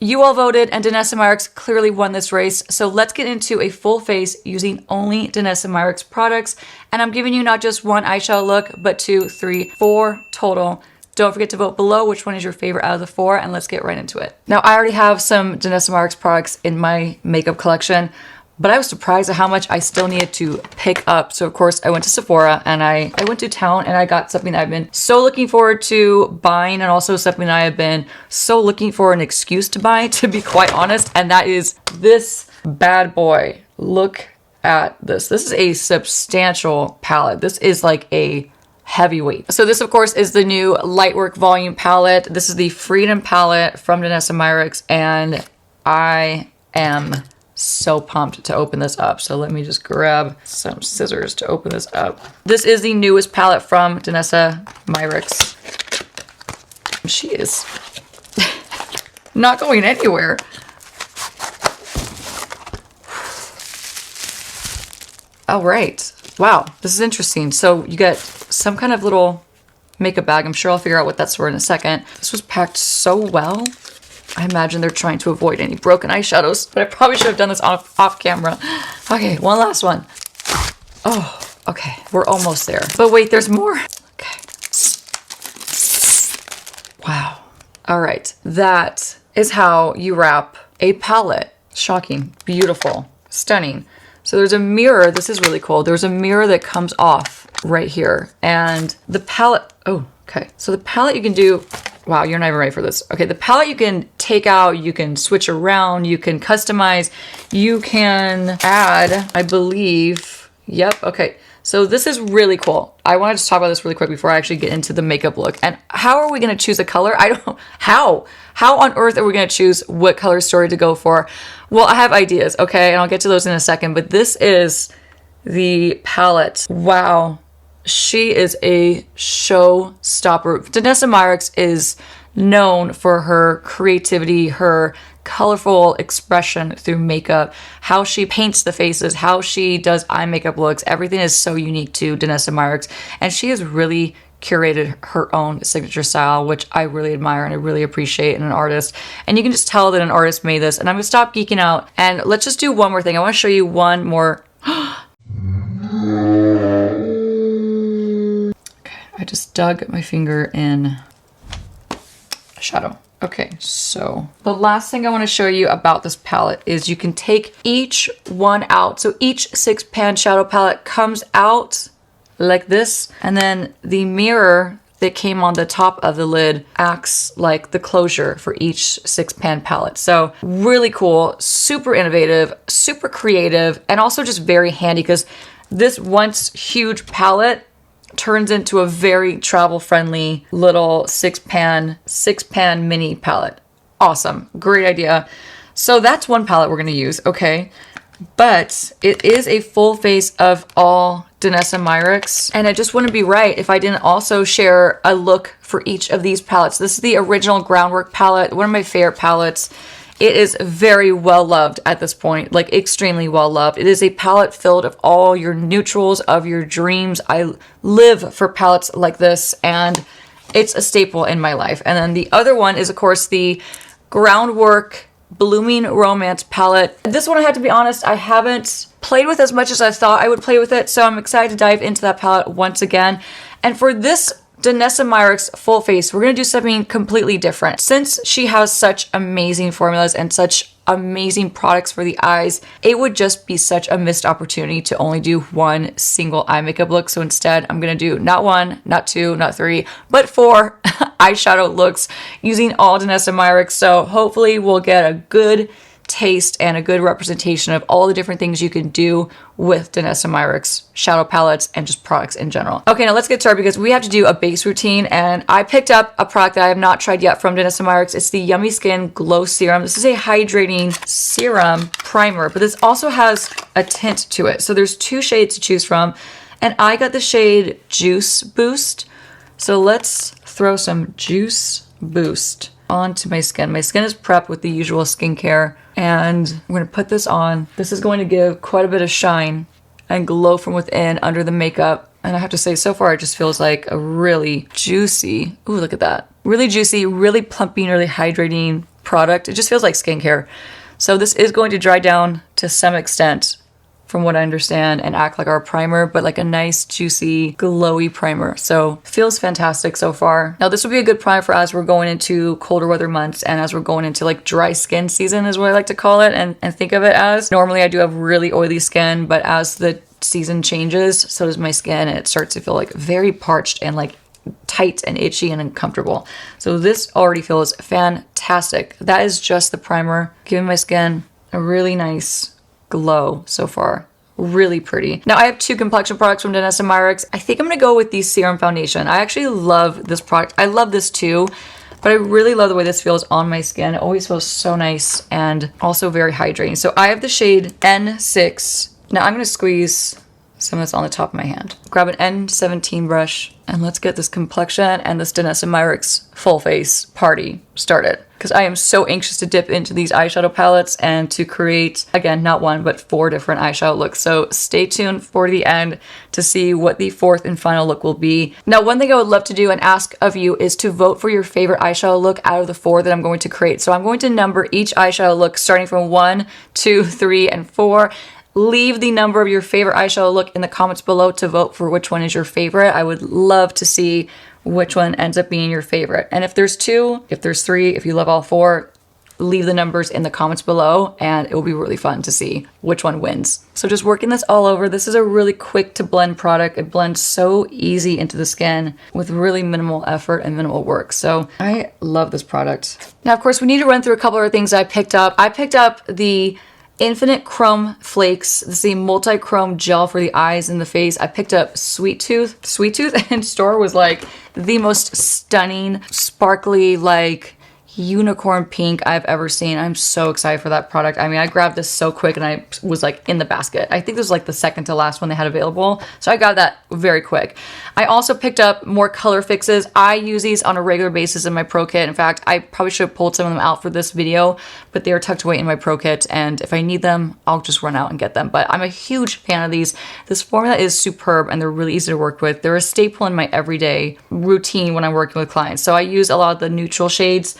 You all voted, and Danessa Myricks clearly won this race. So let's get into a full face using only Danessa Myricks products. And I'm giving you not just one eyeshadow look, but 2, 3, 4 total. Don't forget to vote below which one is your favorite out of the 4, and let's get right into it. Now, I already have some Danessa Myricks products in my makeup collection, but I was surprised at how much I still needed to pick up. So of course I went to Sephora and I went to town and I got something that I've been so looking forward to buying, and also something I have been so looking for an excuse to buy, to be quite honest. And that is this bad boy. Look at this. This is a substantial palette. This is like a heavyweight. So this of course is the new Lightwork Volume palette. This is the Freedom palette from Danessa Myricks, and I am so pumped to open this up. So let me just grab some scissors to open this up. This is the newest palette from Danessa Myricks. She is not going anywhere. All right. Wow, this is interesting. So you get some kind of little makeup bag. I'm sure I'll figure out what that's for in a second. This was packed so well. I imagine they're trying to avoid any broken eyeshadows, but I probably should have done this off camera. Okay, one last one. Oh, okay, we're almost there. But wait, there's more. Okay. Wow. All right, that is how you wrap a palette. Shocking, beautiful, stunning. So there's a mirror. This is really cool. There's a mirror that comes off right here, and the palette. Oh, okay. So the palette you can do. Wow, you're not even ready for this. Okay, the palette you can take out, you can switch around, you can customize, you can add, I believe. Yep, okay. So this is really cool. I want to just talk about this really quick before I actually get into the makeup look. And how are we going to choose a color? I don't, how on earth are we going to choose what color story to go for? Well, I have ideas, okay? And I'll get to those in a second, but this is the palette. Wow. She is a showstopper. Danessa Myricks is known for her creativity, her colorful expression through makeup, how she paints the faces, how she does eye makeup looks. Everything is so unique to Danessa Myricks, and she has really curated her own signature style, which I really admire and I really appreciate in an artist. And you can just tell that an artist made this. And I'm gonna stop geeking out and let's just do one more thing. I want to show you one more. I just dug my finger in shadow. Okay, so the last thing I want to show you about this palette is you can take each one out. So each 6-pan shadow palette comes out like this, and then the mirror that came on the top of the lid acts like the closure for each 6-pan palette. So really cool, super innovative, super creative, and also just very handy because this once huge palette turns into a very travel-friendly little 6-pan mini palette. Awesome, great idea. So that's one palette we're gonna use, okay? But it is a full face of all Danessa Myricks, and it just wouldn't be right if I didn't also share a look for each of these palettes. This is the original Groundwork palette, one of my favorite palettes. It is very well loved at this point, like extremely well loved. It is a palette filled of all your neutrals of your dreams. I live for palettes like this, and it's a staple in my life. And then the other one is, of course, the Groundwork Blooming Romance palette. This one, I have to be honest, I haven't played with as much as I thought I would play with it, so I'm excited to dive into that palette once again. And for this Danessa Myricks full face, we're going to do something completely different. Since she has such amazing formulas and such amazing products for the eyes, it would just be such a missed opportunity to only do one single eye makeup look. So instead, I'm going to do not 1, not 2, not 3, but 4 eyeshadow looks using all Danessa Myricks. So hopefully we'll get a good taste and a good representation of all the different things you can do with Danessa Myricks shadow palettes and just products in general. Okay, now let's get started because we have to do a base routine, and I picked up a product that I have not tried yet from Danessa Myricks. It's the Yummy Skin Glow Serum. This is a hydrating serum primer, but this also has a tint to it. So there's 2 shades to choose from, and I got the shade Juice Boost. So let's throw some Juice Boost onto my skin. My skin is prepped with the usual skincare, and I'm going to put this on. This is going to give quite a bit of shine and glow from within under the makeup. And I have to say, so far, it just feels like a really juicy, ooh, look at that. Really juicy, really plumping, really hydrating product. It just feels like skincare. So this is going to dry down to some extent from what I understand and act like our primer, but like a nice juicy glowy primer. So feels fantastic so far. Now this would be a good primer for as we're going into colder weather months and as we're going into like dry skin season is what I like to call it and think of it as. Normally I do have really oily skin, but as the season changes, so does my skin, and it starts to feel like very parched and like tight and itchy and uncomfortable. So this already feels fantastic. That is just the primer, giving my skin a really nice glow so far. Really pretty. Now I have two complexion products from Danessa Myricks. I think I'm gonna go with the serum foundation. I actually love this product. I love this too, but I really love the way this feels on my skin. It always feels so nice and also very hydrating. So I have the shade N6. Now I'm gonna squeeze some of this on the top of my hand. Grab an N17 brush and let's get this complexion and this Danessa Myricks full face party started. Because I am so anxious to dip into these eyeshadow palettes and to create, again, not one, but 4 different eyeshadow looks. So stay tuned for the end to see what the 4th and final look will be. Now, one thing I would love to do and ask of you is to vote for your favorite eyeshadow look out of the 4 that I'm going to create. So I'm going to number each eyeshadow look starting from 1, 2, 3, and 4. Leave the number of your favorite eyeshadow look in the comments below to vote for which one is your favorite. I would love to see which one ends up being your favorite. And if there's 2, if there's 3, if you love all 4, leave the numbers in the comments below and it will be really fun to see which one wins. So just working this all over. This is a really quick to blend product. It blends so easy into the skin with really minimal effort and minimal work. So I love this product. Now, of course, we need to run through a couple other things I picked up. I picked up the Infinite Chrome Flakes. This is a multi-chrome gel for the eyes and the face. I picked up Sweet Tooth. Sweet Tooth in store was like the most stunning, sparkly, like unicorn pink I've ever seen. I'm so excited for that product. I mean, I grabbed this so quick and I was like in the basket. I think this was like the second to last one they had available. So I got that very quick. I also picked up more color fixes. I use these on a regular basis in my pro kit. In fact, I probably should have pulled some of them out for this video, but they are tucked away in my pro kit. And if I need them, I'll just run out and get them. But I'm a huge fan of these. This formula is superb and they're really easy to work with. They're a staple in my everyday routine when I'm working with clients. So I use a lot of the neutral shades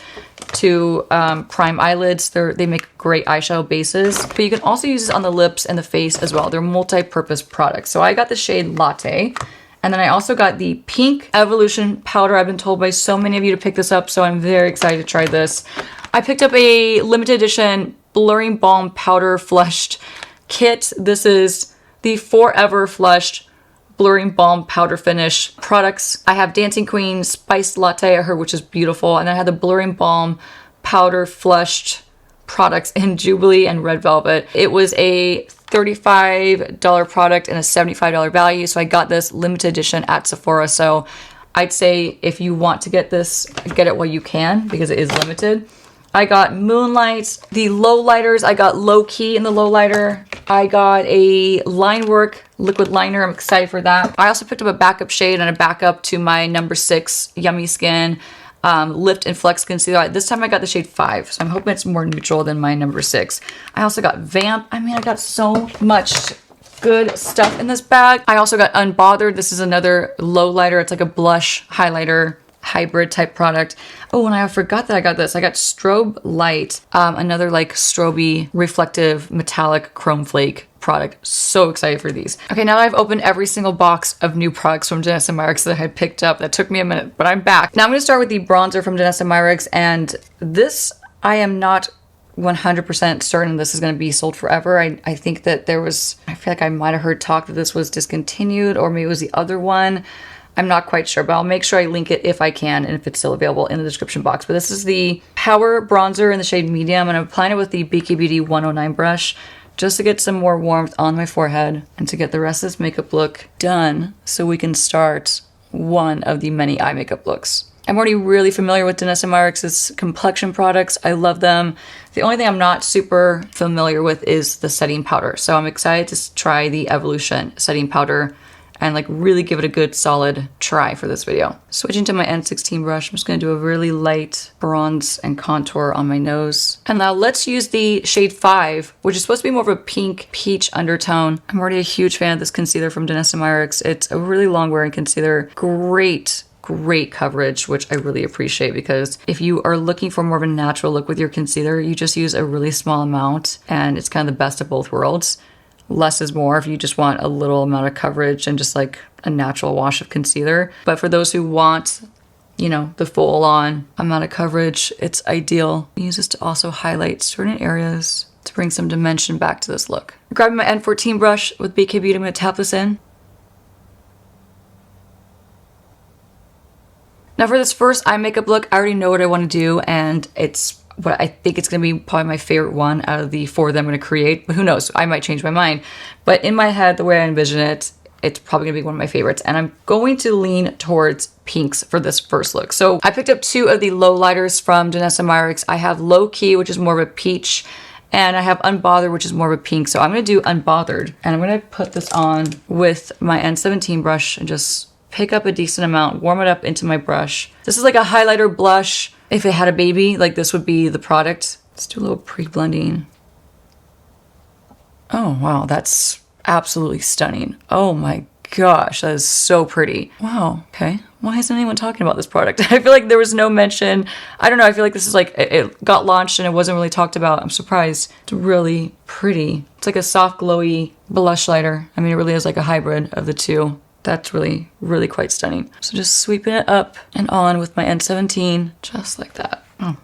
to prime eyelids. They make great eyeshadow bases, but you can also use this on the lips and the face as well. They're multi-purpose products. So I got the shade Latte, and then I also got the Pink Evolution Powder. I've been told by so many of you to pick this up, so I'm very excited to try this. I picked up a limited edition Blurring Balm Powder Flushed Kit. This is the Forever Flushed Blurring Balm Powder Finish products. I have Dancing Queen Spiced Latte, I heard, which is beautiful. And then I had the Blurring Balm Powder Flushed products in Jubilee and Red Velvet. It was a $35 product and a $75 value. So I got this limited edition at Sephora. So I'd say if you want to get this, get it while you can because it is limited. I got Moonlight, the Lowlighters. I got Low Key in the Lowlighter. I got a Line Work liquid liner. I'm excited for that. I also picked up a backup shade and a backup to my number 6 Yummy Skin Lift and Flex Concealer. This time I got the shade 5, so I'm hoping it's more neutral than my number 6. I also got Vamp. I mean, I got so much good stuff in this bag. I also got Unbothered. This is another Lowlighter. It's like a blush highlighter hybrid type product. Oh, and I forgot that I got this. I got Strobe Light, another like strobe reflective metallic chrome flake product. So excited for these. Okay, now that I've opened every single box of new products from Danessa Myricks that I had picked up, that took me a minute, but I'm back. Now I'm going to start with the bronzer from Danessa Myricks, and this I am not 100% certain this is going to be sold forever. I think that I feel like I might have heard talk that this was discontinued, or maybe it was the other one. I'm not quite sure, but I'll make sure I link it if I can and if it's still available in the description box. But this is the Power Bronzer in the shade Medium, and I'm applying it with the BK Beauty 109 brush just to get some more warmth on my forehead and to get the rest of this makeup look done so we can start one of the many eye makeup looks. I'm already really familiar with Danessa Myricks' complexion products. I love them. The only thing I'm not super familiar with is the setting powder. So I'm excited to try the Evolution setting powder and like really give it a good solid try for this video. Switching to my N16 brush, I'm just gonna do a really light bronze and contour on my nose. And now let's use the shade 5, which is supposed to be more of a pink peach undertone. I'm already a huge fan of this concealer from Danessa Myricks. It's a really long wearing concealer, great great coverage, which I really appreciate, because if you are looking for more of a natural look with your concealer, you just use a really small amount and it's kind of the best of both worlds. Less is more if you just want a little amount of coverage and just like a natural wash of concealer. But for those who want, you know, the full on amount of coverage, it's ideal. Use this to also highlight certain areas to bring some dimension back to this look. Grabbing my N14 brush with BK Beauty, I'm going to tap this in. Now for this first eye makeup look, I already know what I want to do, and it's what I think it's going to be probably my favorite one out of the 4 that I'm going to create. But who knows? I might change my mind. But in my head, the way I envision it, it's probably going to be one of my favorites. And I'm going to lean towards pinks for this first look. So I picked up 2 of the Lowlighters from Danessa Myricks. I have Low Key, which is more of a peach, and I have Unbothered, which is more of a pink. So I'm going to do Unbothered. And I'm going to put this on with my N17 brush and just pick up a decent amount, warm it up into my brush. This is like a highlighter blush. If it had a baby, like this would be the product. Let's do a little pre-blending. Oh, wow, that's absolutely stunning. Oh my gosh, that is so pretty. Wow, okay. Why isn't anyone talking about this product? I feel like there was no mention. I don't know, I feel like this is like, it got launched and it wasn't really talked about. I'm surprised. It's really pretty. It's like a soft, glowy blush lighter. I mean, it really is like a hybrid of the two. That's really, really quite stunning. So just sweeping it up and on with my N17, just like that. Oh,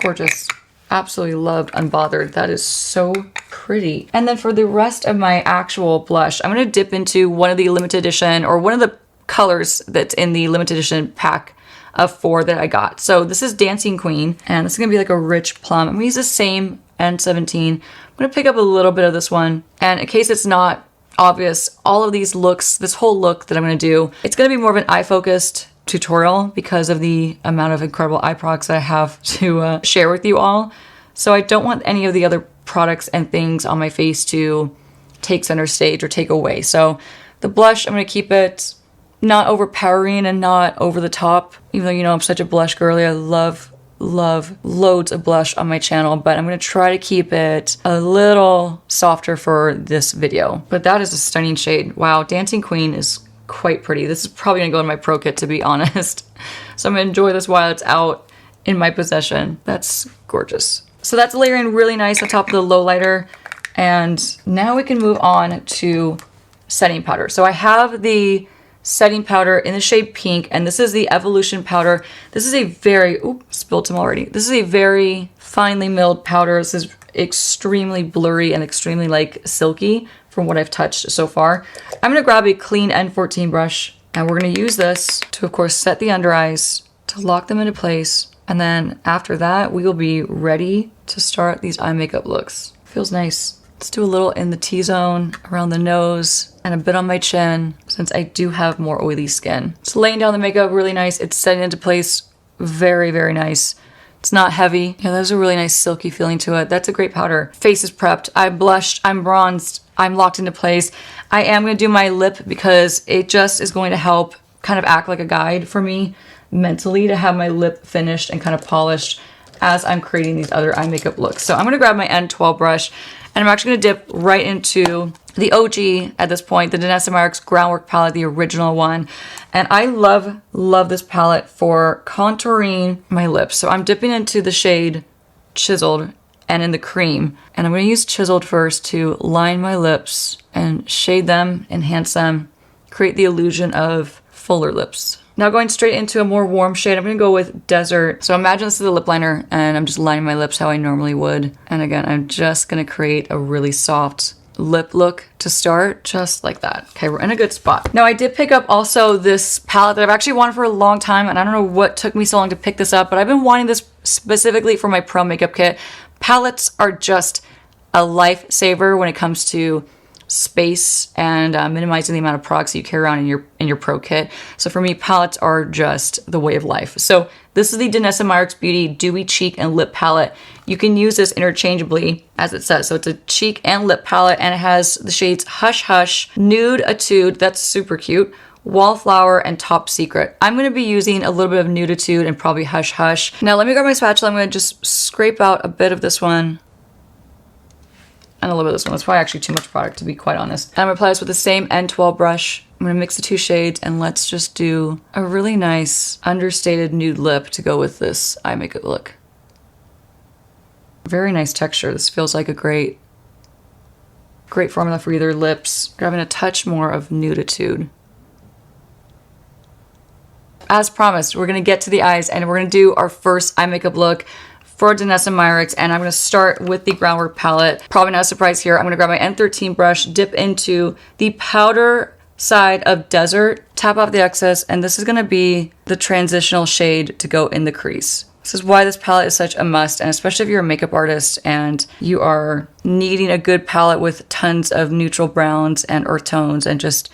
gorgeous. Absolutely loved Unbothered. That is so pretty. And then for the rest of my actual blush, I'm going to dip into one of the limited edition, or one of the colors that's in the limited edition pack of 4 that I got. So this is Dancing Queen, and this is going to be like a rich plum. I'm going to use the same N17. I'm going to pick up a little bit of this one. And in case it's not obvious, all of these looks, this whole look that I'm going to do, it's going to be more of an eye focused tutorial because of the amount of incredible eye products I have to share with you all. So I don't want any of the other products and things on my face to take center stage or take away. So the blush, I'm going to keep it not overpowering and not over the top, even though, you know, I'm such a blush girly. I love loads of blush on my channel, but I'm going to try to keep it a little softer for this video. But that is a stunning shade. Wow, Dancing Queen is quite pretty. This is probably going to go in my pro kit, to be honest. So I'm going to enjoy this while it's out in my possession. That's gorgeous. So that's layering really nice on top of the Lowlighter. And now we can move on to setting powder. So I have the setting powder in the shade Pink, and this is the Evolution powder. This is a very, spilled some already. This is a very finely milled powder. This is extremely blurry and extremely like silky from what I've touched so far. I'm gonna grab a clean N14 brush, and we're gonna use this to, of course, set the under eyes, to lock them into place. And then after that, we will be ready to start these eye makeup looks. Feels nice. Let's do a little in the T-zone, around the nose, and a bit on my chin, since I do have more oily skin. It's laying down the makeup really nice. It's setting into place very, very nice. It's not heavy. Yeah, there's a really nice silky feeling to it. That's a great powder. Face is prepped. I blushed. I'm bronzed. I'm locked into place. I am going to do my lip because it just is going to help kind of act like a guide for me mentally to have my lip finished and kind of polished as I'm creating these other eye makeup looks. So I'm going to grab my N12 brush, and I'm actually going to dip right into the OG at this point, the Danessa Myricks Groundwork palette, the original one. And I love this palette for contouring my lips. So I'm dipping into the shade Chiseled and in the cream. And I'm going to use Chiseled first to line my lips and shade them, enhance them, create the illusion of fuller lips. Now going straight into a more warm shade, I'm going to go with Desert. So imagine this is a lip liner, and I'm just lining my lips how I normally would. And again, I'm just going to create a really soft lip look to start, just like that. Okay, we're in a good spot. Now I did pick up also this palette that I've actually wanted for a long time, and I don't know what took me so long to pick this up, but I've been wanting this specifically for my pro makeup kit. Palettes are just a lifesaver when it comes to space and minimizing the amount of products you carry around in your pro kit. So for me, palettes are just the way of life. So this is the Danessa Myricks Beauty Dewy Cheek and Lip Palette. You can use this interchangeably, as it says. So it's a cheek and lip palette, and it has the shades Hush Hush, Nude Etude, that's super cute, Wallflower, and Top Secret. I'm going to be using a little bit of Nude Etude and probably Hush Hush. Now let me grab my spatula. I'm going to just scrape out a bit of this one and a little bit of this one. That's probably actually too much product, to be quite honest. And I'm gonna apply this with the same N12 brush. I'm gonna mix the two shades, and let's just do a really nice understated nude lip to go with this eye makeup look. Very nice texture. This feels like a great formula for either lips. Grabbing a touch more of nuditude. As promised, we're gonna get to the eyes, and we're gonna do our first eye makeup look for Danessa Myricks, and I'm gonna start with the Groundwork palette. Probably not a surprise here. I'm gonna grab my N13 brush, dip into the powder side of Desert, tap off the excess, and this is gonna be the transitional shade to go in the crease. This is why this palette is such a must, and especially if you're a makeup artist and you are needing a good palette with tons of neutral browns and earth tones and just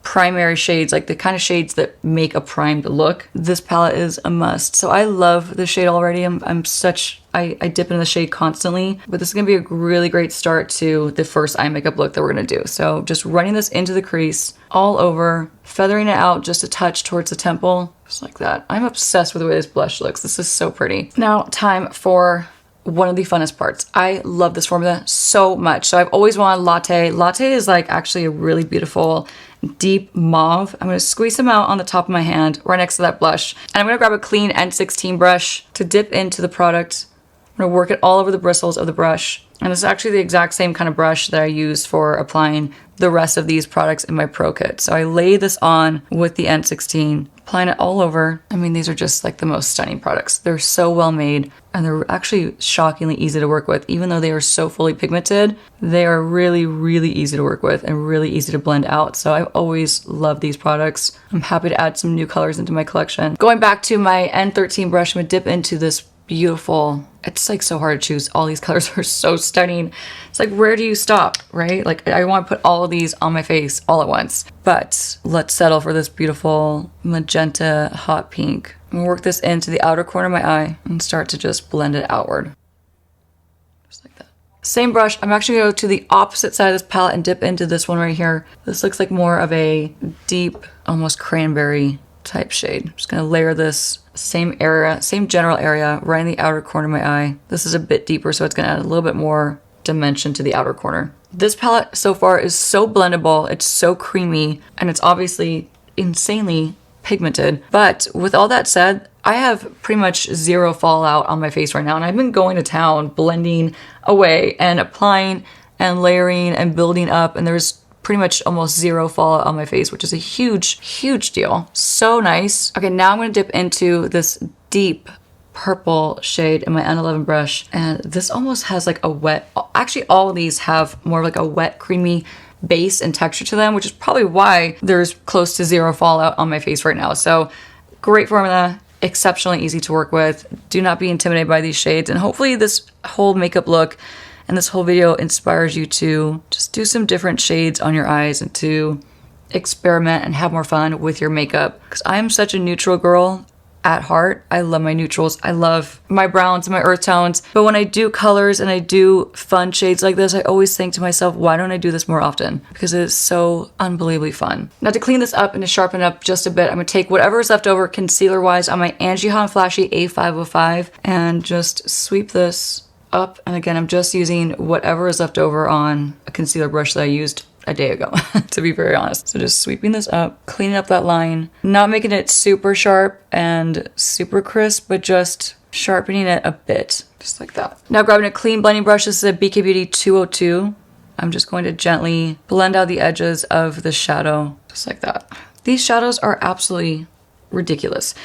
primary shades, like the kind of shades that make a primed look. This palette is a must. So I love the shade already. I dip into the shade constantly, but this is gonna be a really great start to the first eye makeup look that we're gonna do. So just running this into the crease all over, feathering it out just a touch towards the temple, just like that. I'm obsessed with the way this blush looks. This is so pretty. Now time for one of the funnest parts. I love this formula so much. So I've always wanted Latte. Latte is like actually a really beautiful deep mauve. I'm gonna squeeze them out on the top of my hand right next to that blush. And I'm gonna grab a clean N16 brush to dip into the product. I'm gonna work it all over the bristles of the brush. And this is actually the exact same kind of brush that I use for applying the rest of these products in my Pro Kit. So I lay this on with the N16, applying it all over. I mean, these are just like the most stunning products. They're so well made, and they're actually shockingly easy to work with. Even though they are so fully pigmented, they are really, really easy to work with and really easy to blend out. So I've always loved these products. I'm happy to add some new colors into my collection. Going back to my N13 brush, I'm gonna dip into this beautiful, it's like so hard to choose. All these colors are so stunning. It's like, where do you stop, right? Like I want to put all of these on my face all at once, but let's settle for this beautiful magenta hot pink. I'm gonna work this into the outer corner of my eye and start to just blend it outward. Just like that. Same brush, I'm actually gonna go to the opposite side of this palette and dip into this one right here. This looks like more of a deep, almost cranberry type shade. I'm just gonna layer this same area, same general area, right in the outer corner of my eye. This is a bit deeper, so it's gonna add a little bit more dimension to the outer corner. This palette so far is so blendable, it's so creamy, and it's obviously insanely pigmented. But with all that said, I have pretty much zero fallout on my face right now, and I've been going to town blending away and applying and layering and building up, and there's pretty much almost zero fallout on my face, which is a huge, huge deal. So nice. Okay, now I'm gonna dip into this deep purple shade in my N11 brush, and this almost has like a wet, actually all of these have more like a wet, creamy base and texture to them, which is probably why there's close to zero fallout on my face right now. So great formula, exceptionally easy to work with. Do not be intimidated by these shades, and hopefully this whole makeup look and this whole video inspires you to just do some different shades on your eyes and to experiment and have more fun with your makeup. Because I am such a neutral girl at heart. I love my neutrals. I love my browns and my earth tones. But when I do colors and I do fun shades like this, I always think to myself, why don't I do this more often? Because it is so unbelievably fun. Now to clean this up and to sharpen up just a bit, I'm gonna take whatever is left over concealer-wise on my Angie Han Flashy A505 and just sweep this up. And again, I'm just using whatever is left over on a concealer brush that I used a day ago, to be very honest. So just sweeping this up, cleaning up that line, not making it super sharp and super crisp, but just sharpening it a bit, just like that. Now grabbing a clean blending brush, this is a BK Beauty 202. I'm just going to gently blend out the edges of the shadow, just like that. These shadows are absolutely ridiculous.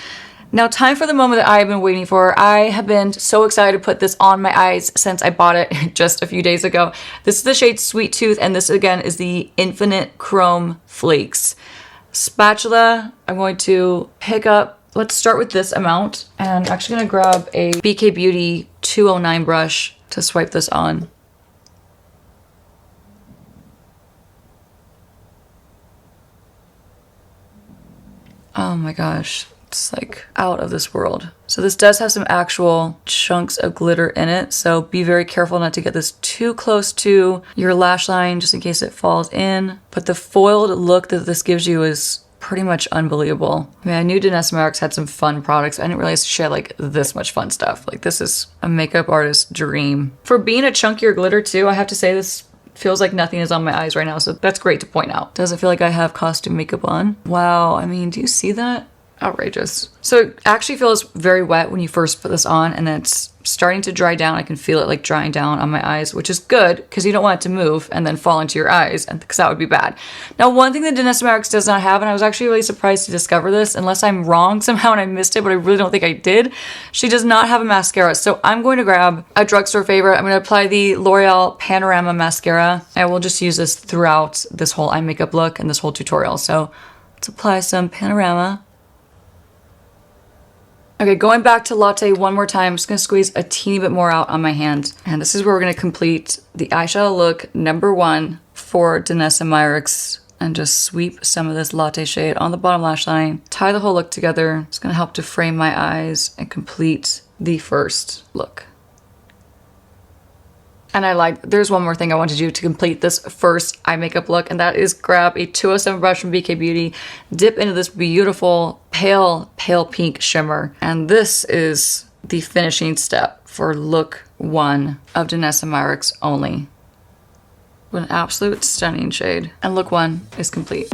Now time for the moment that I have been waiting for. I have been so excited to put this on my eyes since I bought it just a few days ago. This is the shade Sweet Tooth, and this again is the Infinite Chrome Flakes. Spatula, I'm going to pick up, let's start with this amount, and I'm actually gonna grab a BK Beauty 209 brush to swipe this on. Oh my gosh. It's like out of this world. So this does have some actual chunks of glitter in it, so be very careful not to get this too close to your lash line just in case it falls in. But the foiled look that this gives you is pretty much unbelievable. I mean, I knew Danessa Myricks had some fun products. I didn't realize she had like this much fun stuff. Like this is a makeup artist's dream. For being a chunkier glitter too, I have to say this feels like nothing is on my eyes right now, so that's great to point out. Doesn't feel like I have costume makeup on. Wow, I mean, do you see that? Outrageous. So it actually feels very wet when you first put this on, and then it's starting to dry down. I can feel it like drying down on my eyes, which is good because you don't want it to move and then fall into your eyes, and because that would be bad. Now, one thing that Danessa Myricks does not have, and I was actually really surprised to discover this, unless I'm wrong somehow and I missed it, but I really don't think I did. She does not have a mascara. So I'm going to grab a drugstore favorite. I'm going to apply the L'Oreal Panorama Mascara. I will just use this throughout this whole eye makeup look and this whole tutorial. So let's apply some Panorama. Okay, going back to Latte one more time, I'm just going to squeeze a teeny bit more out on my hand. And this is where we're going to complete the eyeshadow look number 1 for Danessa Myricks. And just sweep some of this Latte shade on the bottom lash line. Tie the whole look together. It's going to help to frame my eyes and complete the first look. And there's one more thing I want to do to complete this first eye makeup look, and that is grab a 207 brush from BK Beauty, dip into this beautiful pale pink shimmer. And this is the finishing step for look 1 of Danessa Myricks only. An absolute stunning shade. And look 1 is complete.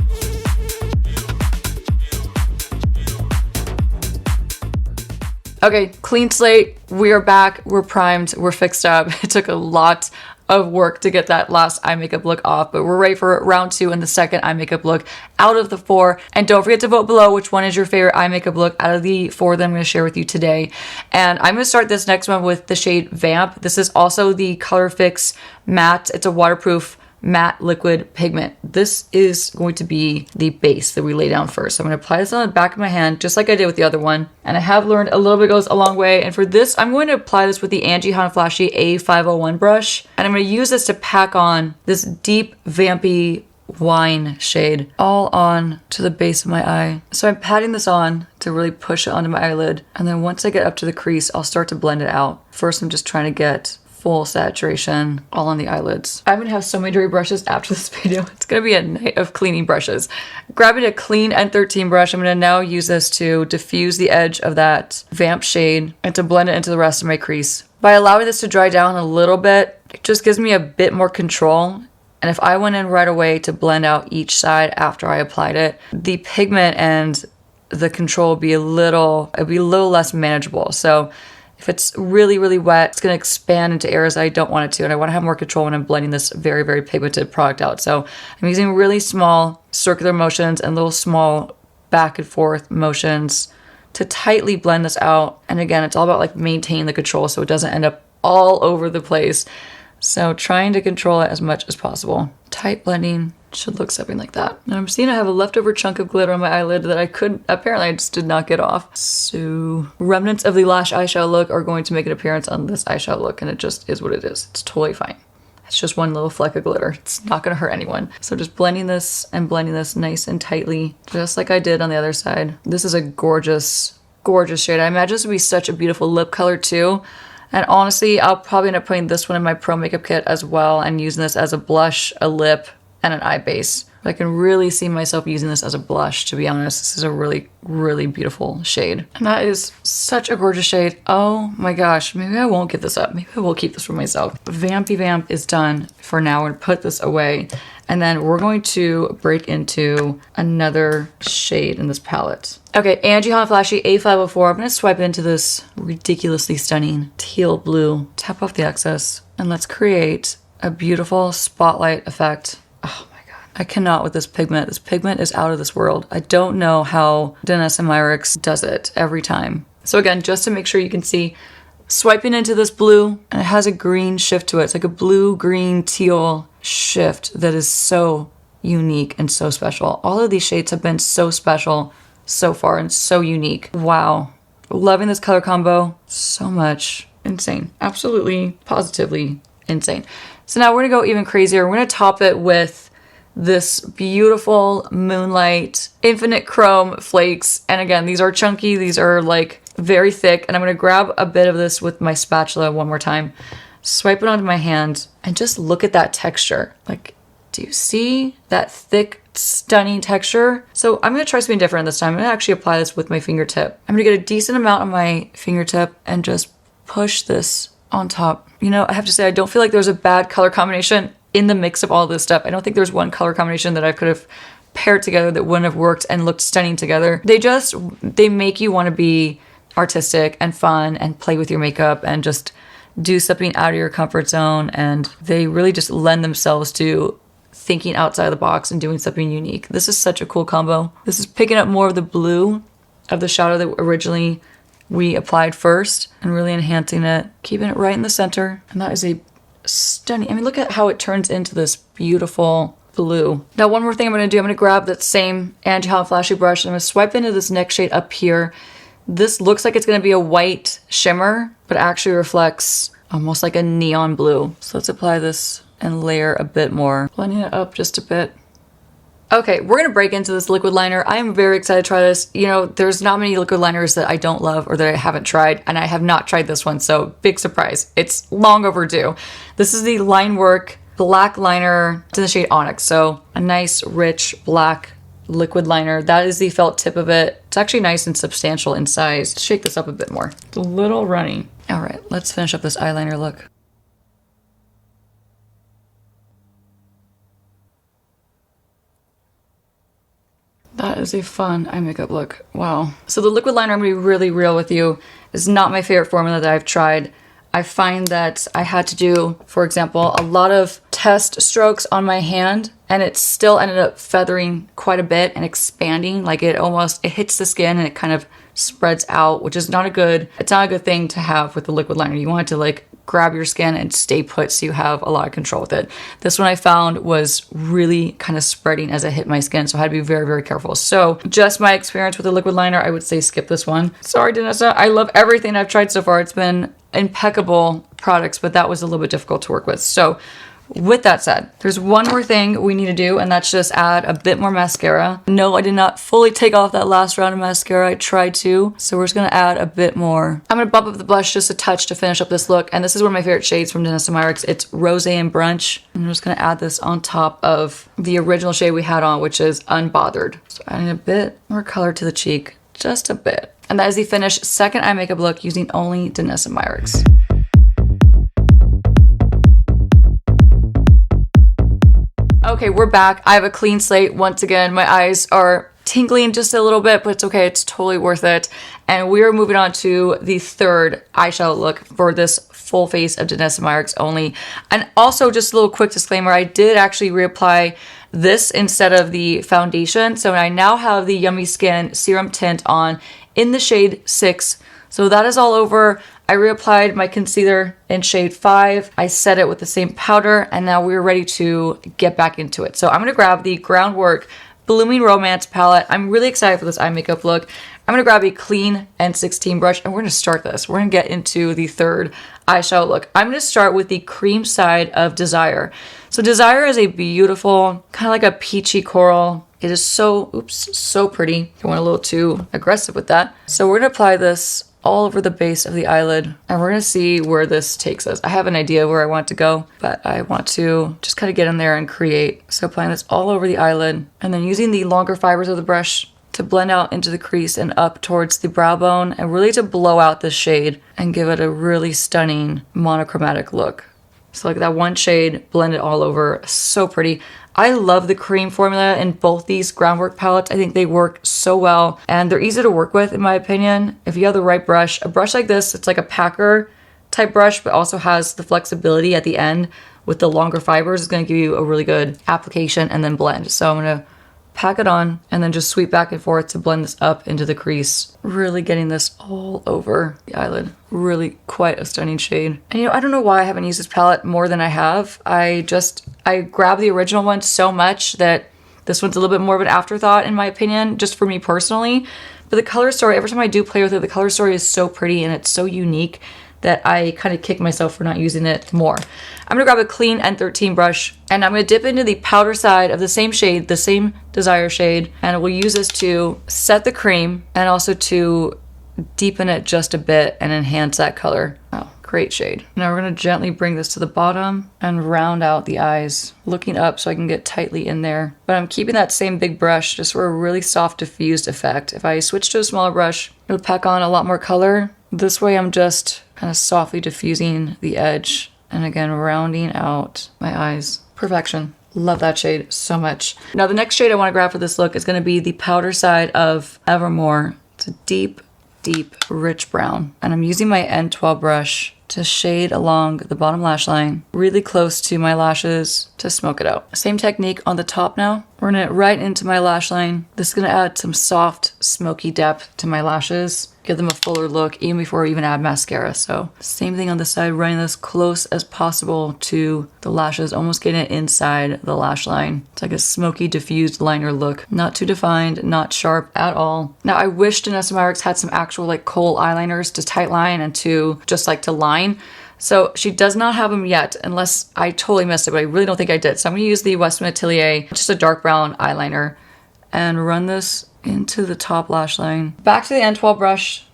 Okay, clean slate, we are back, we're primed, we're fixed up. It took a lot of work to get that last eye makeup look off, but we're ready for round 2 and the second eye makeup look out of the 4. And don't forget to vote below which one is your favorite eye makeup look out of the 4 that I'm going to share with you today. And I'm going to start this next one with the shade Vamp. This is also the Colorfix matte. It's a waterproof matte liquid pigment. This is going to be the base that we lay down first. So I'm going to apply this on the back of my hand, just like I did with the other one. And I have learned a little bit goes a long way. And for this, I'm going to apply this with the Angie Hot Flashy A501 brush. And I'm going to use this to pack on this deep, vampy wine shade all on to the base of my eye. So I'm patting this on to really push it onto my eyelid. And then once I get up to the crease, I'll start to blend it out. First, I'm just trying to get full saturation all on the eyelids. I'm gonna have so many dirty brushes after this video. It's gonna be a night of cleaning brushes. Grabbing a clean N13 brush, I'm gonna now use this to diffuse the edge of that Vamp shade and to blend it into the rest of my crease. By allowing this to dry down a little bit, it just gives me a bit more control. And if I went in right away to blend out each side after I applied it, the pigment and the control would be a little less manageable. So if it's really, really wet, it's going to expand into areas I don't want it to. And I want to have more control when I'm blending this very, very pigmented product out. So I'm using really small circular motions and little small back and forth motions to tightly blend this out. And again, it's all about like maintaining the control so it doesn't end up all over the place. So trying to control it as much as possible. Tight blending should look something like that. And I'm seeing I have a leftover chunk of glitter on my eyelid that apparently I just did not get off. So remnants of the lash eyeshadow look are going to make an appearance on this eyeshadow look, and it just is what it is. It's totally fine. It's just one little fleck of glitter. It's not gonna hurt anyone. So just blending this and blending this nice and tightly, just like I did on the other side. This is a gorgeous, gorgeous shade. I imagine this would be such a beautiful lip color too. And honestly, I'll probably end up putting this one in my pro makeup kit as well and using this as a blush, a lip, and an eye base. I can really see myself using this as a blush, to be honest. This is a really, really beautiful shade. And that is such a gorgeous shade. Oh my gosh, maybe I won't give this up. Maybe I will keep this for myself. Vampy Vamp is done for now. We're gonna put this away. And then we're going to break into another shade in this palette. Okay, Angie Hot Flashy A504. I'm gonna swipe into this ridiculously stunning teal blue. Tap off the excess. And let's create a beautiful spotlight effect. Oh my god. I cannot with this pigment. This pigment is out of this world. I don't know how Danessa Myricks does it every time. So again, just to make sure you can see, swiping into this blue, and it has a green shift to it. It's like a blue, green, teal shift that is so unique and so special. All of these shades have been so special so far and so unique. Wow. Loving this color combo so much. Insane. Absolutely, positively insane. So now we're gonna go even crazier. We're gonna top it with this beautiful Moonlight Infinite Chrome flakes. And again, these are chunky. These are like very thick. And I'm gonna grab a bit of this with my spatula one more time, swipe it onto my hand, and just look at that texture. Like, do you see that thick, stunning texture? So I'm gonna try something different this time. I'm gonna actually apply this with my fingertip. I'm gonna get a decent amount on my fingertip and just push this on top. You know, I have to say, I don't feel like there's a bad color combination in the mix of all this stuff. I don't think there's one color combination that I could have paired together that wouldn't have worked and looked stunning together. They make you want to be artistic and fun and play with your makeup and just do something out of your comfort zone. And they really just lend themselves to thinking outside the box and doing something unique. This is such a cool combo. This is picking up more of the blue of the shadow that originally we applied first and really enhancing it, keeping it right in the center. And that is a stunning, I mean, look at how it turns into this beautiful blue. Now, one more thing I'm going to do, I'm going to grab that same anti-hot flashy brush and I'm going to swipe into this next shade up here. This looks like it's going to be a white shimmer, but actually reflects almost like a neon blue. So let's apply this and layer a bit more, blending it up just a bit. Okay, we're gonna break into this liquid liner. I am very excited to try this. You know, there's not many liquid liners that I don't love or that I haven't tried, and I have not tried this one, so big surprise. It's long overdue. This is the Linework black liner. It's in the shade Onyx, so a nice, rich, black liquid liner. That is the felt tip of it. It's actually nice and substantial in size. Let's shake this up a bit more. It's a little runny. All right, let's finish up this eyeliner look. That is a fun eye makeup look. Wow. So the liquid liner, I'm gonna be really real with you, is not my favorite formula that I've tried. I find that I had to do, for example, a lot of test strokes on my hand and it still ended up feathering quite a bit and expanding. Like it hits the skin and it kind of spreads out, which is not a good thing to have with the liquid liner. You want it to like grab your skin and stay put so you have a lot of control with it. This one I found was really kind of spreading as it hit my skin, so I had to be very, very careful. So just my experience with the liquid liner, I would say skip this one. Sorry, Danessa. I love everything I've tried so far. It's been impeccable products, but that was a little bit difficult to work with. So with that said, there's one more thing we need to do, and that's just add a bit more mascara. No, I did not fully take off that last round of mascara. I tried to, so we're just gonna add a bit more. I'm gonna bump up the blush just a touch to finish up this look, and this is one of my favorite shades from Danessa Myricks. It's Rosé and Brunch. I'm just gonna add this on top of the original shade we had on, which is Unbothered. So adding a bit more color to the cheek, just a bit. And that is the finished second eye makeup look using only Danessa Myricks. Okay, we're back. I have a clean slate. Once again, my eyes are tingling just a little bit, but it's okay. It's totally worth it. And we are moving on to the third eyeshadow look for this full face of Danessa Myricks only. And also, just a little quick disclaimer, I did actually reapply this instead of the foundation. So I now have the Yummy Skin Serum Tint on in the shade 6. So that is all over. I reapplied my concealer in shade 5. I set it with the same powder, and now we're ready to get back into it. So I'm gonna grab the Groundwork Blooming Romance palette. I'm really excited for this eye makeup look. I'm gonna grab a clean N16 brush, and we're gonna start this. We're gonna get into the third eyeshadow look. I'm gonna start with the cream side of Desire. So Desire is a beautiful, kind of like a peachy coral. It is so pretty. I went a little too aggressive with that. So we're gonna apply this all over the base of the eyelid, and we're gonna see where this takes us. I have an idea where I want to go, but I want to just kind of get in there and create. So applying this all over the eyelid, and then using the longer fibers of the brush to blend out into the crease and up towards the brow bone, and really to blow out the shade and give it a really stunning monochromatic look. So like that one shade blended all over, so pretty. I love the cream formula in both these Groundwork palettes. I think they work so well, and they're easy to work with in my opinion. If you have the right brush, a brush like this, it's like a packer type brush, but also has the flexibility at the end with the longer fibers. It's gonna give you a really good application and then blend. So I'm gonna pack it on and then just sweep back and forth to blend this up into the crease. Really getting this all over the eyelid. Really quite a stunning shade. And you know, I don't know why I haven't used this palette more than I have. I grabbed the original one so much that this one's a little bit more of an afterthought in my opinion, just for me personally. But the color story, every time I do play with it, the color story is so pretty and it's so unique that I kind of kick myself for not using it more. I'm gonna grab a clean N13 brush and I'm gonna dip into the powder side of the same shade, the same Desire shade, and we'll use this to set the cream and also to deepen it just a bit and enhance that color. Oh, great shade. Now we're gonna gently bring this to the bottom and round out the eyes, looking up so I can get tightly in there. But I'm keeping that same big brush just for a really soft diffused effect. If I switch to a smaller brush, it'll pack on a lot more color. This way I'm just kind of softly diffusing the edge And again, rounding out my eyes. Perfection. Love that shade so much. Now the next shade I want to grab for this look is going to be the powder side of Evermore. It's a deep, deep, rich brown. And I'm using my N12 brush to shade along the bottom lash line, really close to my lashes to smoke it out. Same technique on the top now. Run it right into my lash line. This is gonna add some soft, smoky depth to my lashes. Give them a fuller look even before I even add mascara. So same thing on the side, running this close as possible to the lashes, almost getting it inside the lash line. It's like a smoky, diffused liner look. Not too defined, not sharp at all. Now I wish Danessa Myricks had some actual like kohl eyeliners to tight line and to just like to line. So she does not have them yet, unless I totally missed it, but I really don't think I did. So I'm gonna use the Westman Atelier, just a dark brown eyeliner, and run this into the top lash line. Back to the N12 brush,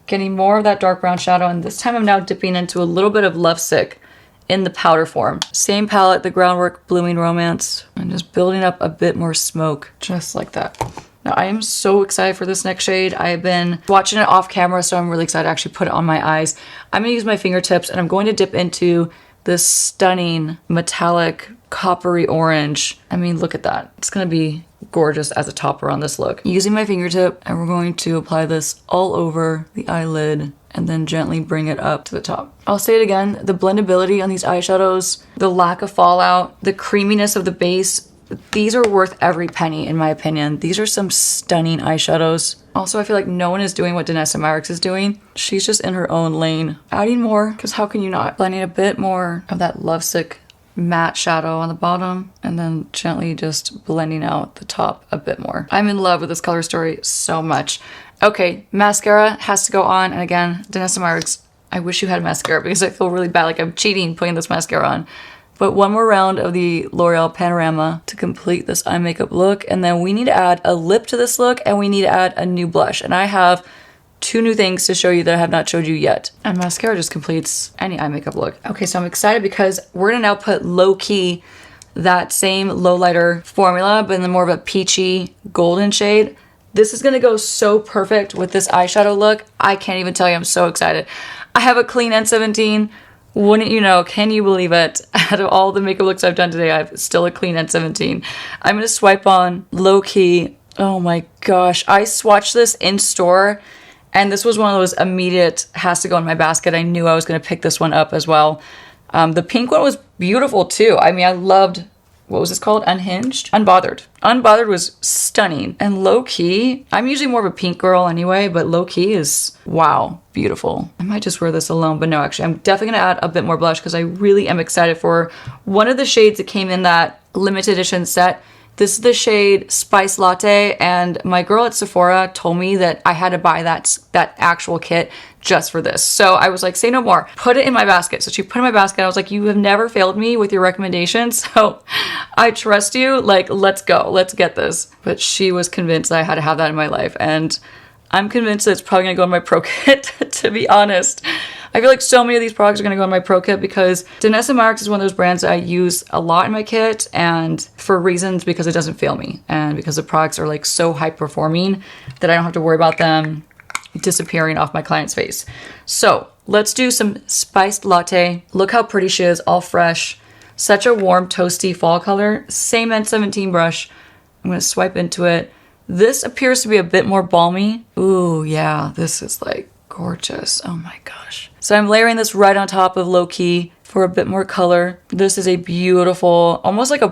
getting more of that dark brown shadow, and this time I'm now dipping into a little bit of Lovesick in the powder form. Same palette, the Groundwork Blooming Romance, and just building up a bit more smoke, just like that. Now I am so excited for this next shade. I've been watching it off camera, so I'm really excited to actually put it on my eyes. I'm gonna use my fingertips and I'm going to dip into this stunning metallic coppery orange. I mean, look at that. It's gonna be gorgeous as a topper on this look. Using my fingertip, and we're going to apply this all over the eyelid and then gently bring it up to the top. I'll say it again, the blendability on these eyeshadows, the lack of fallout, the creaminess of the base, these are worth every penny in my opinion. These are some stunning eyeshadows. Also, I feel like no one is doing what Danessa Myricks is doing. She's just in her own lane. Adding more, because how can you not? Blending a bit more of that Lovesick matte shadow on the bottom, and then gently just blending out the top a bit more. I'm in love with this color story so much. Okay, mascara has to go on, and again, Danessa Myricks, I wish you had mascara because I feel really bad, like I'm cheating putting this mascara on. But one more round of the L'Oreal Panorama to complete this eye makeup look, and then we need to add a lip to this look, and we need to add a new blush, and I have 2 new things to show you that I have not showed you yet. And mascara just completes any eye makeup look. Okay, so I'm excited because we're gonna now put Low Key, that same Lowlighter formula, but in the more of a peachy golden shade. This is gonna go so perfect with this eyeshadow look. I can't even tell you, I'm so excited. I have a clean N17. Wouldn't you know, can you believe it? Out of all the makeup looks I've done today, I have still a clean N17. I'm gonna swipe on Low Key. Oh my gosh, I swatched this in store, and this was one of those immediate has to go in my basket. I knew I was gonna pick this one up as well. The pink one was beautiful too. I mean, I loved, what was this called? Unhinged? Unbothered. Unbothered was stunning. And Low Key, I'm usually more of a pink girl anyway, but Low Key is, wow, beautiful. I might just wear this alone, but no, actually, I'm definitely gonna add a bit more blush because I really am excited for one of the shades that came in that limited edition set. This is the shade Spice Latte, and my girl at Sephora told me that I had to buy that actual kit just for this. So I was like, say no more, put it in my basket. So she put it in my basket. I was like, you have never failed me with your recommendations, so I trust you, like, let's go, let's get this. But she was convinced that I had to have that in my life, and I'm convinced that it's probably gonna go in my pro kit, to be honest. I feel like so many of these products are gonna go in my pro kit because Danessa Myricks is one of those brands that I use a lot in my kit, and for reasons because it doesn't fail me and because the products are like so high performing that I don't have to worry about them disappearing off my client's face. So let's do some Spiced Latte. Look how pretty she is, all fresh. Such a warm, toasty fall color. Same N17 brush. I'm gonna swipe into it. This appears to be a bit more balmy. Ooh, yeah, this is like gorgeous. Oh my gosh. So I'm layering this right on top of Low Key for a bit more color. This is a beautiful, almost like a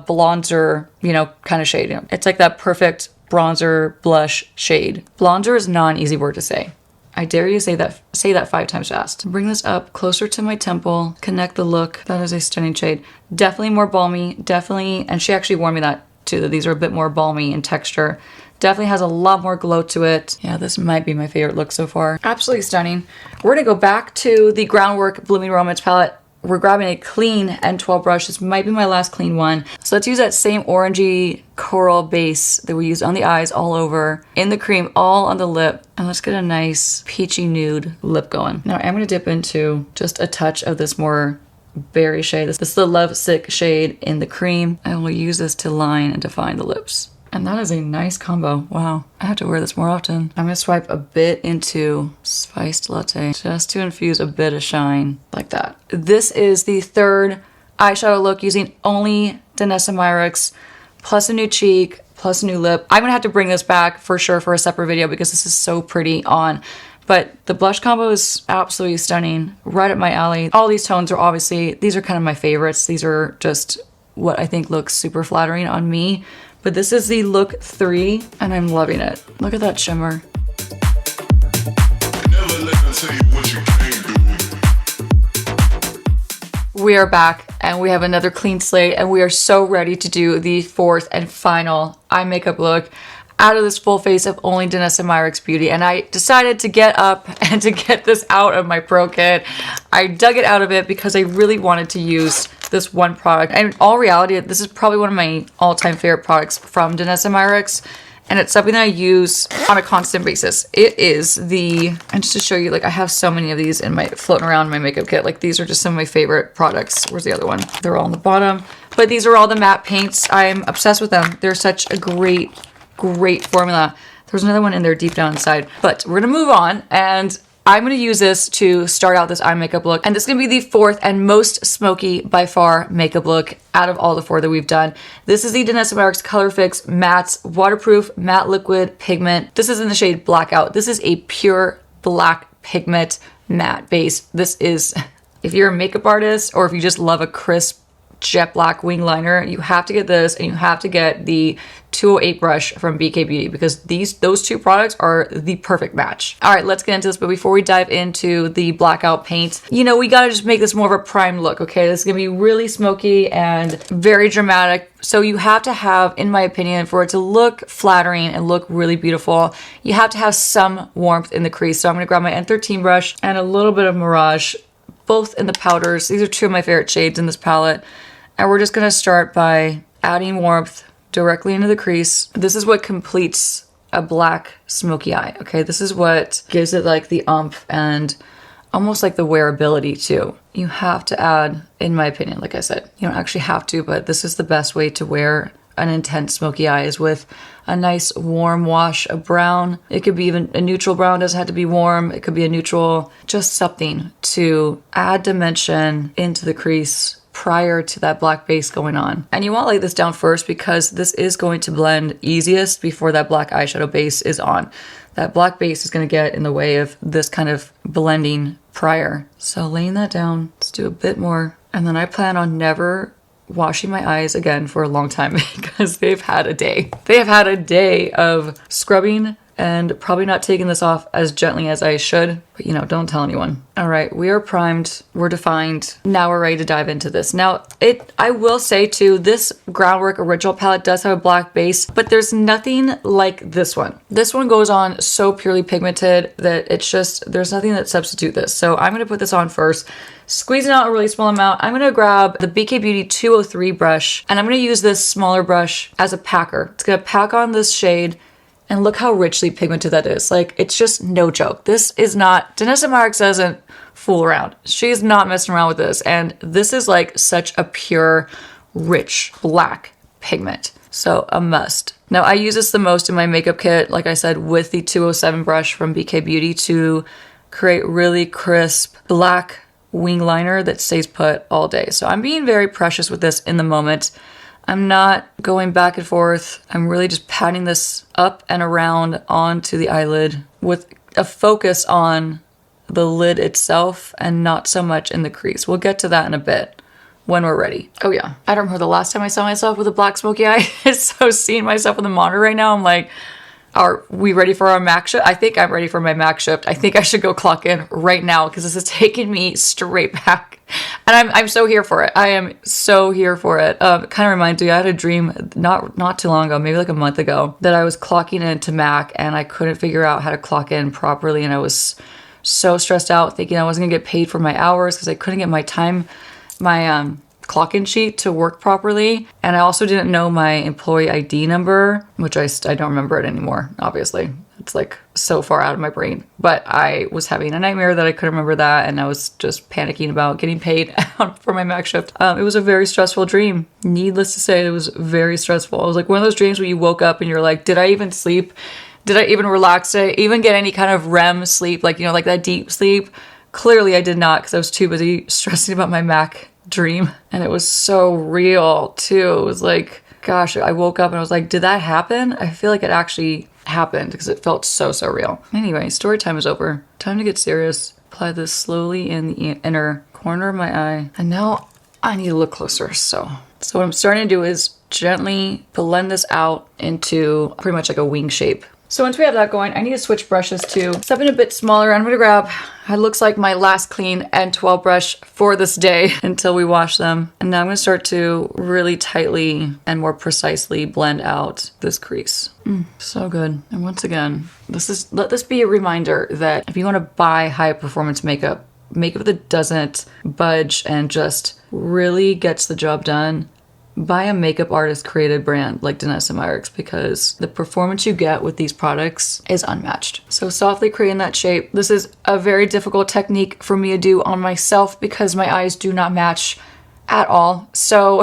bronzer, you know, kind of shade. It's like that perfect bronzer blush shade. Bronzer is not an easy word to say. I dare you to say that 5 times fast. Bring this up closer to my temple, connect the look. That is a stunning shade. Definitely more balmy, definitely, and she actually warned me that too, that these are a bit more balmy in texture. Definitely has a lot more glow to it. Yeah, this might be my favorite look so far. Absolutely stunning. We're gonna go back to the Groundwork Blooming Romance palette. We're grabbing a clean N12 brush. This might be my last clean one. So let's use that same orangey coral base that we used on the eyes all over, in the cream, all on the lip. And let's get a nice peachy nude lip going. Now I'm gonna dip into just a touch of this more berry shade. This is the Love Sick shade in the cream. I will use this to line and define the lips. And that is a nice combo. Wow. I have to wear this more often. I'm gonna swipe a bit into Spiced Latte just to infuse a bit of shine like that. This is the third eyeshadow look using only Danessa Myricks, plus a new cheek, plus a new lip. I'm gonna have to bring this back for sure for a separate video because this is so pretty on. But the blush combo is absolutely stunning, right up my alley. All these tones are obviously, these are kind of my favorites. These are just what I think looks super flattering on me. But this is the look 3 and I'm loving it. Look at that shimmer. We are back and we have another clean slate and we are so ready to do the fourth and final eye makeup look out of this full face of only Danessa Myricks Beauty. And I decided to get up and to get this out of my pro kit. I dug it out of it because I really wanted to use this one product. And in all reality, this is probably one of my all-time favorite products from Danessa Myricks. And it's something that I use on a constant basis. It is the, and just to show you, like I have so many of these in my, floating around in my makeup kit. Like these are just some of my favorite products. Where's the other one? They're all on the bottom. But these are all the matte paints. I'm obsessed with them. They're such a great formula. There's another one in there deep down inside. But we're gonna move on and I'm gonna use this to start out this eye makeup look. And this is gonna be the fourth and most smoky by far makeup look out of all the 4 that we've done. This is the Danessa Myricks Colorfix Mattes Waterproof Matte Liquid Pigment. This is in the shade Blackout. This is a pure black pigment matte base. This is, if you're a makeup artist or if you just love a crisp jet black wing liner, you have to get this and you have to get the 208 brush from BK Beauty because those 2 products are the perfect match. All right, let's get into this. But before we dive into the blackout paint, you know, we gotta just make this more of a prime look, okay? This is gonna be really smoky and very dramatic. So you have to have, in my opinion, for it to look flattering and look really beautiful, you have to have some warmth in the crease. So I'm gonna grab my N13 brush and a little bit of Mirage, both in the powders. These are 2 of my favorite shades in this palette. And we're just gonna start by adding warmth directly into the crease. This is what completes a black smoky eye, okay? This is what gives it like the umph and almost like the wearability too. You have to add, in my opinion, like I said, you don't actually have to, but this is the best way to wear an intense smoky eye is with a nice warm wash of brown. It could be even a neutral brown, doesn't have to be warm. It could be a neutral, just something to add dimension into the crease prior to that black base going on. And you want to lay this down first because this is going to blend easiest before that black eyeshadow base is on. That black base is going to get in the way of this kind of blending prior. So laying that down, let's do a bit more. And then I plan on never washing my eyes again for a long time because they've had a day. They have had a day of scrubbing and probably not taking this off as gently as I should, but you know, don't tell anyone. All right, we are primed, we're defined. Now we're ready to dive into this. Now, I will say too, this Groundwork Original palette does have a black base, but there's nothing like this one. This one goes on so purely pigmented that it's just, there's nothing that substitute this. So I'm gonna put this on first, squeezing out a really small amount. I'm gonna grab the BK Beauty 203 brush, and I'm gonna use this smaller brush as a packer. It's gonna pack on this shade. And look how richly pigmented that is. Like, it's just no joke. This is not, Danessa Myricks doesn't fool around. She's not messing around with this. And this is like such a pure, rich black pigment. So a must. Now I use this the most in my makeup kit, like I said, with the 207 brush from BK Beauty to create really crisp black wing liner that stays put all day. So I'm being very precious with this in the moment. I'm not going back and forth. I'm really just patting this up and around onto the eyelid with a focus on the lid itself and not so much in the crease. We'll get to that in a bit when we're ready. Oh yeah, I don't remember the last time I saw myself with a black smoky eye. So seeing myself on the monitor right now, I'm like, are we ready for our MAC shift? I think I'm ready for my MAC shift. I think I should go clock in right now because this is taking me straight back. And I'm so here for it. I am so here for it. It kind of reminds me, I had a dream not too long ago, maybe like a month ago, that I was clocking into MAC and I couldn't figure out how to clock in properly. And I was so stressed out thinking I wasn't gonna get paid for my hours because I couldn't get my clock-in sheet to work properly. And I also didn't know my employee ID number, which I don't remember it anymore, obviously. It's like so far out of my brain. But I was having a nightmare that I couldn't remember that, and I was just panicking about getting paid out for my MAC shift. It was a very stressful dream. Needless to say, it was very stressful. It was like one of those dreams where you woke up and you're like, did I even sleep? Did I even relax? Did I even get any kind of REM sleep? Like, you know, like that deep sleep? Clearly I did not, because I was too busy stressing about my MAC dream. And it was so real too. It was like, gosh, I woke up and I was like, did that happen? I feel like it actually happened because it felt so real. Anyway, story time is over. Time to get serious. Apply this slowly in the inner corner of my eye. And now I need to look closer. So what I'm starting to do is gently blend this out into pretty much like a wing shape. So once we have that going, I need to switch brushes to something a bit smaller. I'm gonna grab, it looks like my last clean N12 brush for this day until we wash them. And now I'm gonna start to really tightly and more precisely blend out this crease. So good. And once again, let this be a reminder that if you wanna buy high performance makeup that doesn't budge and just really gets the job done, buy a makeup artist created brand like Danessa Myricks, because the performance you get with these products is unmatched. So softly creating that shape. This is a very difficult technique for me to do on myself because my eyes do not match at all. So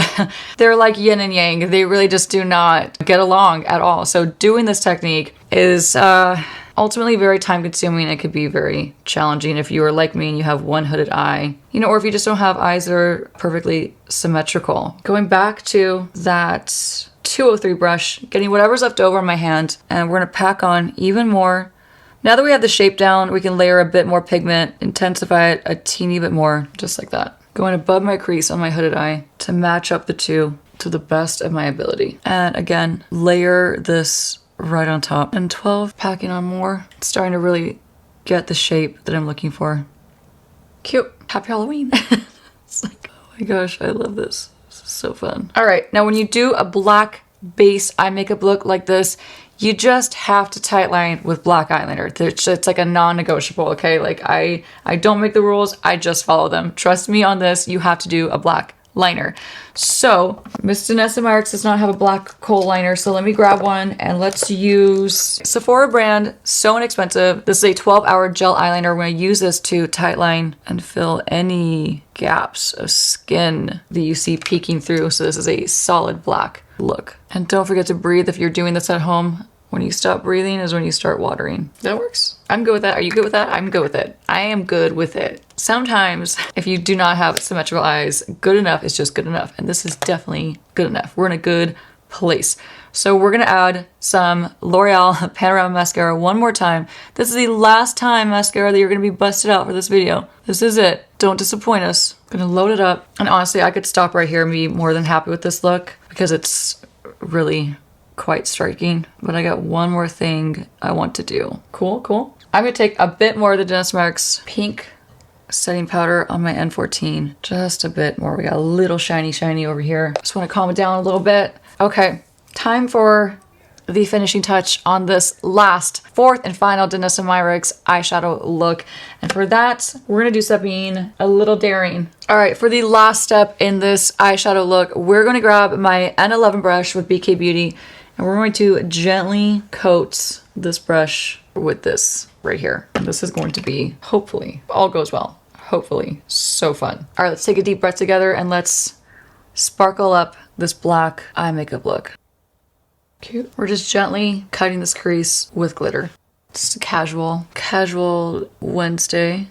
they're like yin and yang. They really just do not get along at all. So doing this technique is ultimately very time consuming. It could be very challenging if you are like me and you have one hooded eye, you know, or if you just don't have eyes that are perfectly symmetrical. Going back to that 203 brush, getting whatever's left over in my hand, and we're gonna pack on even more. Now that we have the shape down, we can layer a bit more pigment, intensify it a teeny bit more, just like that. Going above my crease on my hooded eye to match up the two to the best of my ability. And again, layer this right on top. And 12, packing on more. It's starting to really get the shape that I'm looking for. Cute. Happy Halloween. It's like, oh my gosh, I love this. This is so fun. All right, now when you do a black base eye makeup look like this, you just have to tightline with black eyeliner. It's like a non-negotiable, okay? Like I don't make the rules, I just follow them. Trust me on this, you have to do a black liner. So Miss Danessa Myricks does not have a black kohl liner, so let me grab one and let's use Sephora brand, so inexpensive. This is a 12-hour gel eyeliner. We're gonna use this to tightline and fill any gaps of skin that you see peeking through. So this is a solid black look. And don't forget to breathe if you're doing this at home. When you stop breathing is when you start watering. That works. I'm good with that. Are you good with that? I'm good with it. I am good with it. Sometimes if you do not have symmetrical eyes, good enough is just good enough. And this is definitely good enough. We're in a good place. So we're gonna add some L'Oreal Panorama Mascara one more time. This is the last time mascara that you're gonna be busted out for this video. This is it. Don't disappoint us. I'm gonna load it up. And honestly, I could stop right here and be more than happy with this look because it's really quite striking, but I got one more thing I want to do. Cool. I'm gonna take a bit more of the Danessa Myricks pink setting powder on my N14. Just a bit more. We got a little shiny over here. Just want to calm it down a little bit. Okay, time for the finishing touch on this last, fourth and final Danessa Myricks eyeshadow look. And for that, we're gonna do something a little daring. All right, for the last step in this eyeshadow look, we're gonna grab my N11 brush with BK Beauty, and we're going to gently coat this brush with this right here. And this is going to be, hopefully, all goes well, hopefully, so fun. All right, let's take a deep breath together and let's sparkle up this black eye makeup look. Cute. We're just gently cutting this crease with glitter. Just a casual Wednesday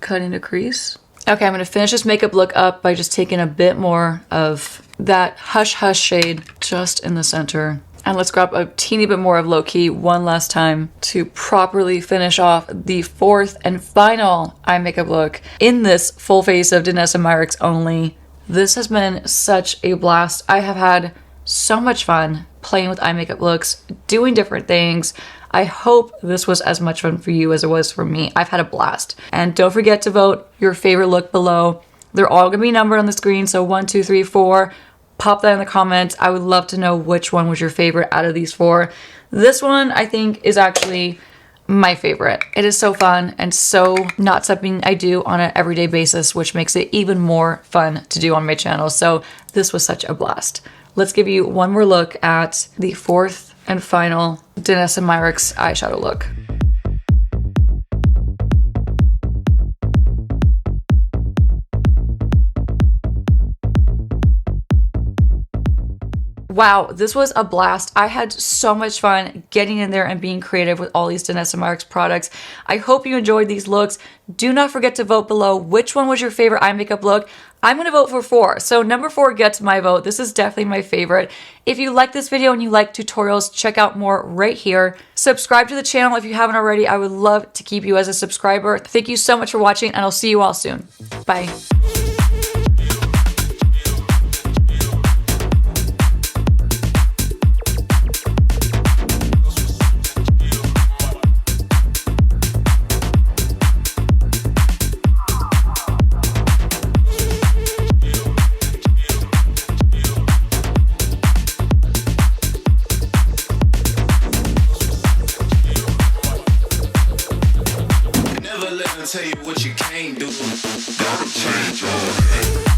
cutting a crease. Okay, I'm gonna finish this makeup look up by just taking a bit more of that Hush Hush shade just in the center. And let's grab a teeny bit more of Low Key one last time to properly finish off the fourth and final eye makeup look in this full face of Danessa Myricks only. This has been such a blast. I have had so much fun playing with eye makeup looks, doing different things. I hope this was as much fun for you as it was for me. I've had a blast. And don't forget to vote your favorite look below. They're all gonna be numbered on the screen, so 1, 2, 3, 4. Pop that in the comments. I would love to know which one was your favorite out of these 4. This one, I think, is actually my favorite. It is so fun and so not something I do on an everyday basis, which makes it even more fun to do on my channel. So this was such a blast. Let's give you one more look at the fourth and final Danessa Myricks eyeshadow look. Wow, this was a blast. I had so much fun getting in there and being creative with all these Danessa Myricks products. I hope you enjoyed these looks. Do not forget to vote below which one was your favorite eye makeup look. I'm gonna vote for 4. So number 4 gets my vote. This is definitely my favorite. If you like this video and you like tutorials, check out more right here. Subscribe to the channel if you haven't already. I would love to keep you as a subscriber. Thank you so much for watching, and I'll see you all soon. Bye. Tell you what you can't do. Gotta change your